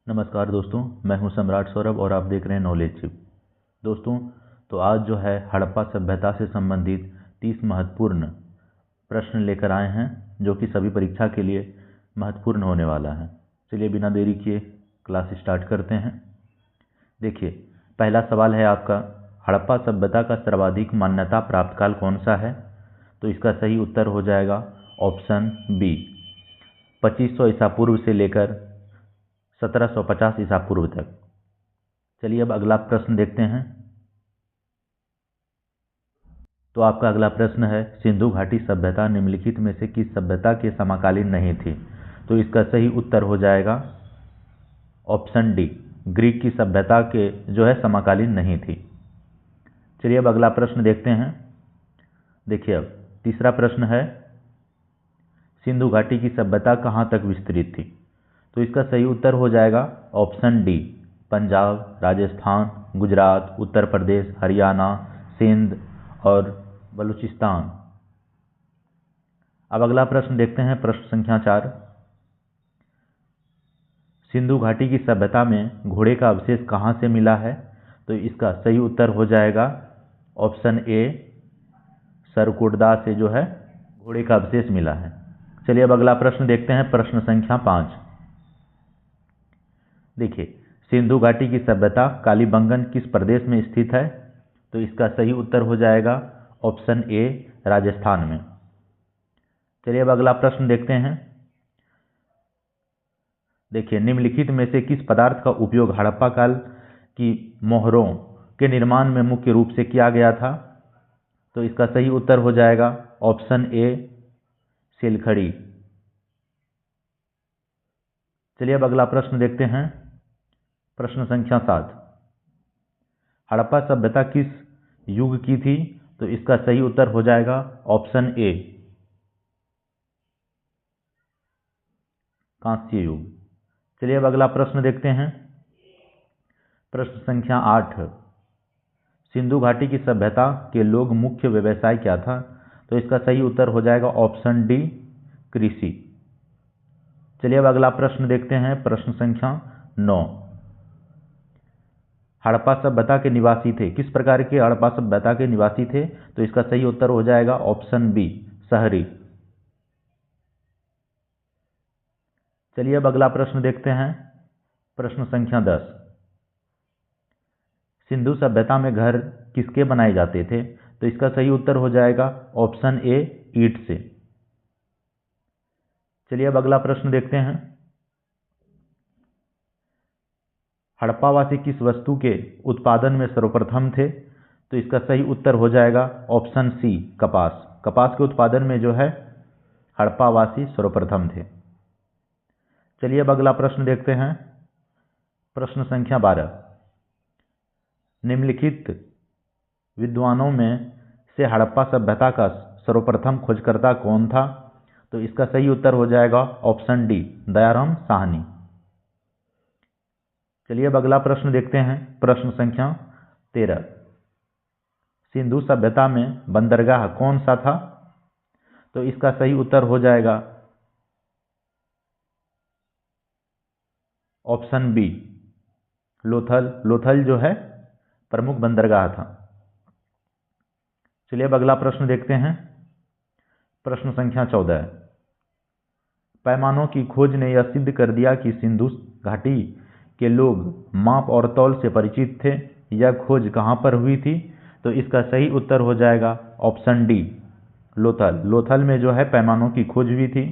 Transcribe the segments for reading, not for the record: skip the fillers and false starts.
नमस्कार दोस्तों, मैं हूं सम्राट सौरभ और आप देख रहे हैं नॉलेज चिप। दोस्तों, तो आज जो है हड़प्पा सभ्यता से संबंधित 30 महत्वपूर्ण प्रश्न लेकर आए हैं जो कि सभी परीक्षा के लिए महत्वपूर्ण होने वाला है। चलिए बिना देरी किए क्लास स्टार्ट करते हैं। देखिए, पहला सवाल है आपका, हड़प्पा सभ्यता का सर्वाधिक मान्यता प्राप्त काल कौन सा है? तो इसका सही उत्तर हो जाएगा ऑप्शन बी, 2500 ईसा पूर्व से लेकर 1750 ईसा पूर्व तक। चलिए अब अगला प्रश्न देखते हैं। तो आपका अगला प्रश्न है, सिंधु घाटी सभ्यता निम्नलिखित में से किस सभ्यता के समकालीन नहीं थी? तो इसका सही उत्तर हो जाएगा ऑप्शन डी, ग्रीक की सभ्यता के जो है समकालीन नहीं थी। चलिए अब अगला प्रश्न देखते हैं। देखिए, अब तीसरा प्रश्न है, सिंधु घाटी की सभ्यता कहाँ तक विस्तृत थी? तो इसका सही उत्तर हो जाएगा ऑप्शन डी, पंजाब, राजस्थान, गुजरात, उत्तर प्रदेश, हरियाणा, सिंध और बलूचिस्तान। अब अगला प्रश्न देखते हैं, प्रश्न संख्या 4। सिंधु घाटी की सभ्यता में घोड़े का अवशेष कहाँ से मिला है? तो इसका सही उत्तर हो जाएगा ऑप्शन ए, सरकुटदा से जो है घोड़े का अवशेष मिला है। चलिए अब अगला प्रश्न देखते हैं, प्रश्न संख्या 5। देखिए, सिंधु घाटी की सभ्यता कालीबंगन किस प्रदेश में स्थित है? तो इसका सही उत्तर हो जाएगा ऑप्शन ए, राजस्थान में। चलिए अब अगला प्रश्न देखते हैं। देखिए, निम्नलिखित में से किस पदार्थ का उपयोग हड़प्पा काल की मोहरों के निर्माण में मुख्य रूप से किया गया था? तो इसका सही उत्तर हो जाएगा ऑप्शन ए, सिलखड़ी। चलिए अब अगला प्रश्न देखते हैं, प्रश्न संख्या 7। हड़प्पा सभ्यता किस युग की थी? तो इसका सही उत्तर हो जाएगा ऑप्शन ए, कांस्य युग। चलिए अब अगला प्रश्न देखते हैं, प्रश्न संख्या 8। सिंधु घाटी की सभ्यता के लोग मुख्य व्यवसाय क्या था? तो इसका सही उत्तर हो जाएगा ऑप्शन डी, कृषि। चलिए अब अगला प्रश्न देखते हैं, प्रश्न संख्या 9। हड़प्पा सभ्यता के निवासी थे, किस प्रकार के हड़प्पा सभ्यता के निवासी थे? तो इसका सही उत्तर हो जाएगा ऑप्शन बी, शहरी। चलिए अब अगला प्रश्न देखते हैं, प्रश्न संख्या 10। सिंधु सभ्यता में घर किसके बनाए जाते थे? तो इसका सही उत्तर हो जाएगा ऑप्शन ए, ईंट से। चलिए अब अगला प्रश्न देखते हैं, हड़प्पावासी किस वस्तु के उत्पादन में सर्वप्रथम थे? तो इसका सही उत्तर हो जाएगा ऑप्शन सी, कपास। कपास के उत्पादन में जो है हड़प्पावासी सर्वप्रथम थे। चलिए अब अगला प्रश्न देखते हैं, प्रश्न संख्या 12। निम्नलिखित विद्वानों में से हड़प्पा सभ्यता का सर्वप्रथम खोजकर्ता कौन था? तो इसका सही उत्तर हो जाएगा ऑप्शन डी, दयाराम साहनी। चलिए अब अगला प्रश्न देखते हैं, प्रश्न संख्या 13। सिंधु सभ्यता में बंदरगाह कौन सा था? तो इसका सही उत्तर हो जाएगा ऑप्शन बी, लोथल। लोथल जो है प्रमुख बंदरगाह था। चलिए अब अगला प्रश्न देखते हैं, प्रश्न संख्या 14। पैमानों की खोज ने यह सिद्ध कर दिया कि सिंधु घाटी के लोग माप और तौल से परिचित थे। यह खोज कहाँ पर हुई थी? तो इसका सही उत्तर हो जाएगा ऑप्शन डी, लोथल। लोथल में जो है पैमानों की खोज हुई थी।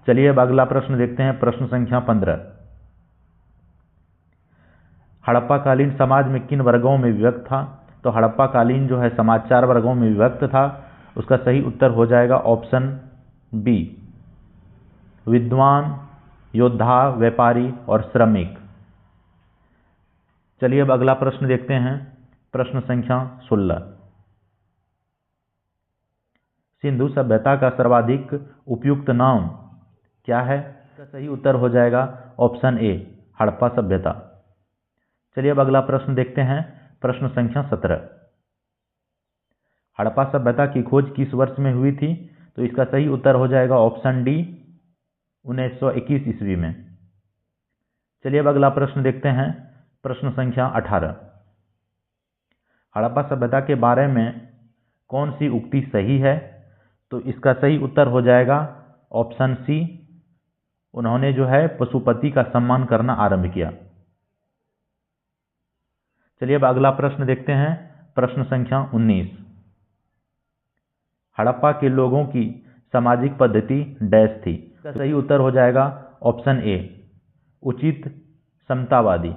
चलिए अब अगला प्रश्न देखते हैं, प्रश्न संख्या 15। हड़प्पाकालीन समाज में किन वर्गों में विभक्त था? तो हड़प्पाकालीन जो है समाज 4 वर्गों में विभक्त था। उसका सही उत्तर हो जाएगा ऑप्शन बी, विद्वान, योद्धा, व्यापारी और श्रमिक। चलिए अब अगला प्रश्न देखते हैं, प्रश्न संख्या 16। सिंधु सभ्यता का सर्वाधिक उपयुक्त नाम क्या है? इसका सही उत्तर हो जाएगा ऑप्शन ए, हड़प्पा सभ्यता। चलिए अब अगला प्रश्न देखते हैं, प्रश्न संख्या 17। हड़प्पा सभ्यता की खोज किस वर्ष में हुई थी? तो इसका सही उत्तर हो जाएगा ऑप्शन डी, 1921 ईस्वी में। चलिए अब अगला प्रश्न देखते हैं, प्रश्न संख्या 18। हड़प्पा सभ्यता के बारे में कौन सी उक्ति सही है? तो इसका सही उत्तर हो जाएगा ऑप्शन सी, उन्होंने जो है पशुपति का सम्मान करना आरंभ किया। चलिए अब अगला प्रश्न देखते हैं, प्रश्न संख्या 19। हड़प्पा के लोगों की सामाजिक पद्धति डैश थी। इसका सही उत्तर हो जाएगा ऑप्शन ए, उचित समतावादी।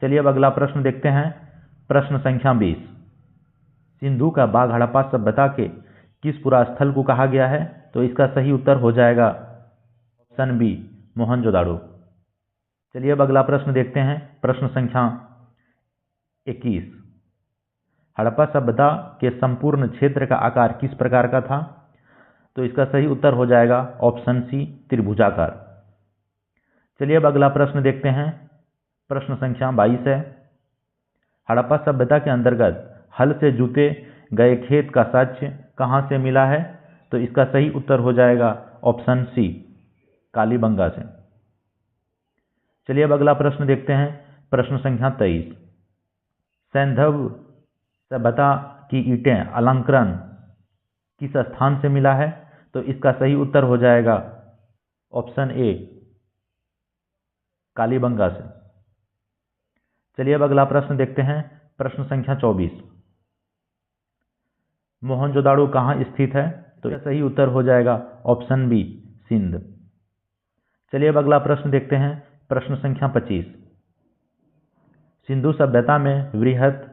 चलिए अब अगला प्रश्न देखते हैं, प्रश्न संख्या 20। सिंधु का बाग हड़प्पा सभ्यता के किस पुरास्थल को कहा गया है? तो इसका सही उत्तर हो जाएगा ऑप्शन बी, मोहनजोदाड़ो। चलिए अब अगला प्रश्न देखते हैं, प्रश्न संख्या 21। हड़प्पा सभ्यता के संपूर्ण क्षेत्र का आकार किस प्रकार का था? तो इसका सही उत्तर हो जाएगा ऑप्शन सी, त्रिभुजाकार। चलिए अब अगला प्रश्न देखते हैं, प्रश्न संख्या 22 है। हड़प्पा सभ्यता के अंतर्गत हल से जोते गए खेत का साक्ष्य कहाँ से मिला है? तो इसका सही उत्तर हो जाएगा ऑप्शन सी, कालीबंगा से। चलिए अब अगला प्रश्न देखते हैं, प्रश्न संख्या 23। सैंधव सभ्यता की ईंटें अलंकरण किस स्थान से मिला है? तो इसका सही उत्तर हो जाएगा ऑप्शन ए, कालीबंगा से। चलिए अब अगला प्रश्न देखते हैं, प्रश्न संख्या 24। मोहनजोदाड़ो कहाँ स्थित है? तो इसका सही उत्तर हो जाएगा ऑप्शन बी, सिंध। चलिए अब अगला प्रश्न देखते हैं, प्रश्न संख्या 25। सिंधु सभ्यता में वृहत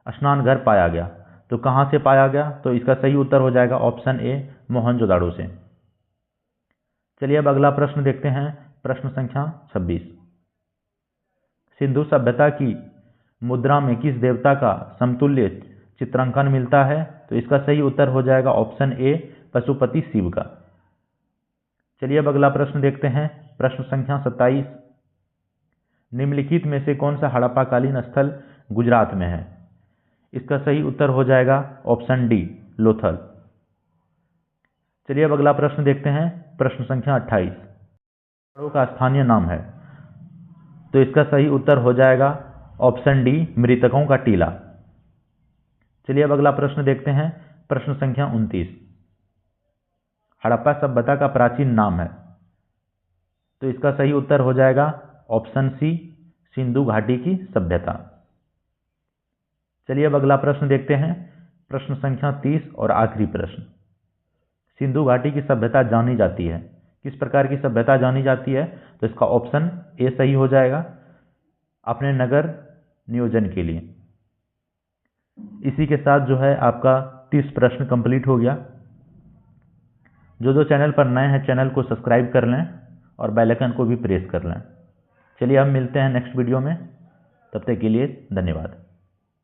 स्नान घर पाया गया, तो कहाँ से पाया गया? तो इसका सही उत्तर हो जाएगा ऑप्शन ए, मोहनजोदाड़ो से। चलिए अब अगला प्रश्न देखते हैं, प्रश्न संख्या 26। सिंधु सभ्यता की मुद्रा में किस देवता का समतुल्य चित्रांकन मिलता है? तो इसका सही उत्तर हो जाएगा ऑप्शन ए, पशुपति शिव का। चलिए अब अगला प्रश्न देखते हैं, प्रश्न संख्या 27। निम्नलिखित में से कौन सा हड़प्पाकालीन स्थल गुजरात में है? इसका सही उत्तर हो जाएगा ऑप्शन डी, लोथल। चलिए अब अगला प्रश्न देखते हैं, प्रश्न संख्या 28। का स्थानीय नाम है, तो इसका सही उत्तर हो जाएगा ऑप्शन डी, मृतकों का टीला। चलिए अब अगला प्रश्न देखते हैं, प्रश्न संख्या 29। हड़प्पा सभ्यता का प्राचीन नाम है, तो इसका सही उत्तर हो जाएगा ऑप्शन सी, सिंधु घाटी की सभ्यता। चलिए अब अगला प्रश्न देखते हैं, प्रश्न संख्या 30 और आखिरी प्रश्न। सिंधु घाटी की सभ्यता जानी जाती है, किस प्रकार की सभ्यता जानी जाती है? तो इसका ऑप्शन ए सही हो जाएगा, अपने नगर नियोजन के लिए। इसी के साथ जो है आपका 30 प्रश्न कंप्लीट हो गया। जो चैनल पर नए हैं चैनल को सब्सक्राइब कर लें और बेल आइकन को भी प्रेस कर लें। चलिए हम मिलते हैं नेक्स्ट वीडियो में, तब तक के लिए धन्यवाद।